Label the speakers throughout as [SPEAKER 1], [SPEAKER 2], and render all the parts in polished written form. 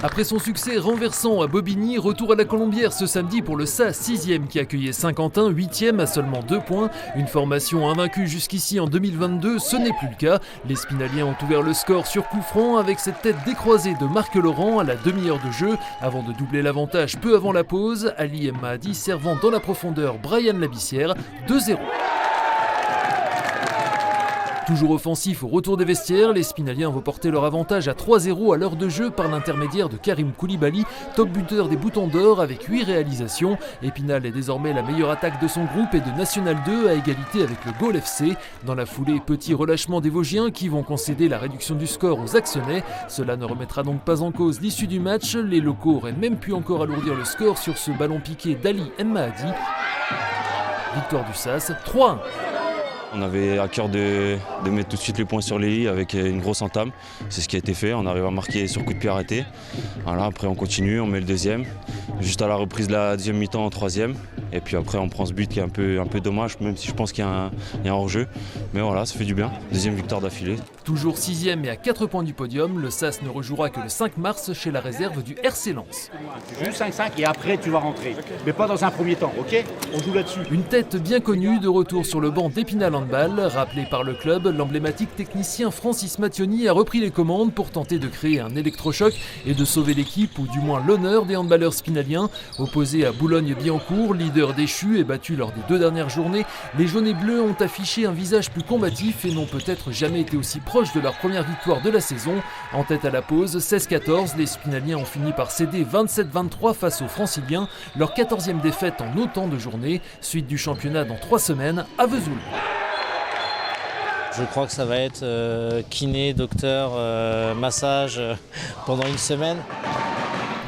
[SPEAKER 1] Après son succès renversant à Bobigny, retour à la Colombière ce samedi pour le SAS 6e qui accueillait Saint-Quentin 8e à seulement 2 points. Une formation invaincue jusqu'ici en 2022, ce n'est plus le cas. Les Spinaliens ont ouvert le score sur coup franc avec cette tête décroisée de Marc Laurent à la demi-heure de jeu avant de doubler l'avantage peu avant la pause. Ali Mahdi servant dans la profondeur Brian Labissière 2-0. Toujours offensif au retour des vestiaires, les Spinaliens vont porter leur avantage à 3-0 à l'heure de jeu par l'intermédiaire de Karim Koulibaly, top buteur des Boutons d'Or avec 8 réalisations. Épinal est désormais la meilleure attaque de son groupe et de National 2 à égalité avec le Gol FC. Dans la foulée, petit relâchement des Vosgiens qui vont concéder la réduction du score aux Axonais. Cela ne remettra donc pas en cause l'issue du match. Les locaux auraient même pu encore alourdir le score sur ce ballon piqué d'Ali Mahdi. Victoire du SAS 3-1.
[SPEAKER 2] On avait à cœur de mettre tout de suite les points sur les i avec une grosse entame. C'est ce qui a été fait, on arrive à marquer sur coup de pied arrêté. Voilà, après on continue, on met le deuxième. Juste à la reprise de la deuxième mi-temps en troisième. Et puis après on prend ce but qui est un peu dommage, même si je pense qu'il y a un hors-jeu. Mais voilà, ça fait du bien. Deuxième victoire d'affilée.
[SPEAKER 1] Toujours 6e et à 4 points du podium, le SAS ne rejouera que le 5 mars chez la réserve du RC Lens.
[SPEAKER 3] Tu joues 5-5 et après tu vas rentrer. Mais pas dans un premier temps, ok? On joue là-dessus.
[SPEAKER 1] Une tête bien connue de retour sur le banc d'Épinal Handball. Rappelé par le club, l'emblématique technicien Francis Mattioni a repris les commandes pour tenter de créer un électrochoc et de sauver l'équipe, ou du moins l'honneur des handballeurs spinaliens. Opposés à Boulogne-Billancourt, leader déchu et battu lors des 2 dernières journées, les jaunes et bleus ont affiché un visage plus combatif et n'ont peut-être jamais été aussi proches de leur première victoire de la saison. En tête à la pause, 16-14, les Spinaliens ont fini par céder 27-23 face aux Franciliens, leur 14e défaite en autant de journées. Suite du championnat dans 3 semaines à Vesoul.
[SPEAKER 4] Je crois que ça va être kiné, docteur, massage pendant une semaine.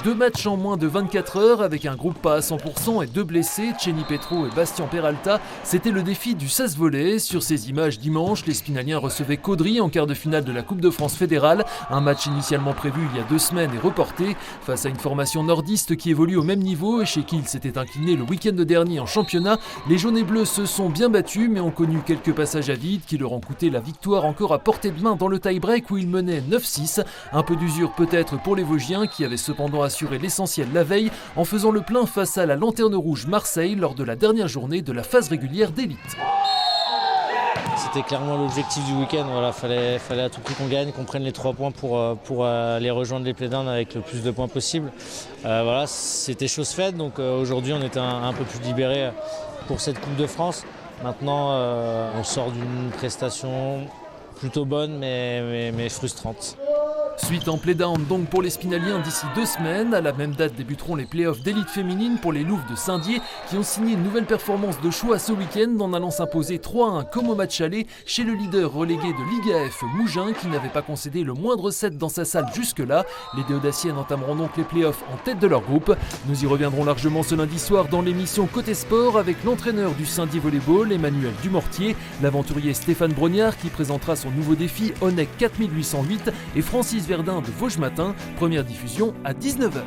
[SPEAKER 1] 2 matchs en moins de 24 heures avec un groupe pas à 100% et 2 blessés, Chenny Petro et Bastien Peralta. C'était le défi du SAS Volley. Sur ces images dimanche, les Spinaliens recevaient Caudry en quart de finale de la Coupe de France fédérale. Un match initialement prévu il y a 2 semaines est reporté. Face à une formation nordiste qui évolue au même niveau et chez qui il s'était incliné le week-end dernier en championnat, les jaunes et bleus se sont bien battus mais ont connu quelques passages à vide qui leur ont coûté la victoire encore à portée de main dans le tie-break où ils menaient 9-6. Un peu d'usure peut-être pour les Vosgiens qui avaient cependant assuré l'essentiel la veille en faisant le plein face à la Lanterne Rouge Marseille lors de la dernière journée de la phase régulière d'élite.
[SPEAKER 4] C'était clairement l'objectif du week-end. Voilà, fallait à tout prix qu'on gagne, qu'on prenne les 3 points pour aller rejoindre les playdowns avec le plus de points possible. Voilà, c'était chose faite. Donc aujourd'hui, on était un peu plus libérés pour cette Coupe de France. Maintenant, on sort d'une prestation plutôt bonne mais frustrante.
[SPEAKER 1] Suite en play-down donc pour les Spinaliens d'ici 2 semaines. À la même date débuteront les playoffs d'élite féminine pour les Louves de Saint-Dié qui ont signé une nouvelle performance de choix ce week-end en allant s'imposer 3-1 comme au match aller chez le leader relégué de Ligue F Mougins qui n'avait pas concédé le moindre set dans sa salle jusque-là. Les Déodaciennes entameront donc les playoffs en tête de leur groupe. Nous y reviendrons largement ce lundi soir dans l'émission Côté Sport avec l'entraîneur du Saint-Dié Volleyball, Emmanuel Dumortier, l'aventurier Stéphane Brognard qui présentera son nouveau défi ONEC 4808 et Francis Verdun de Vosges Matin, première diffusion à 19h.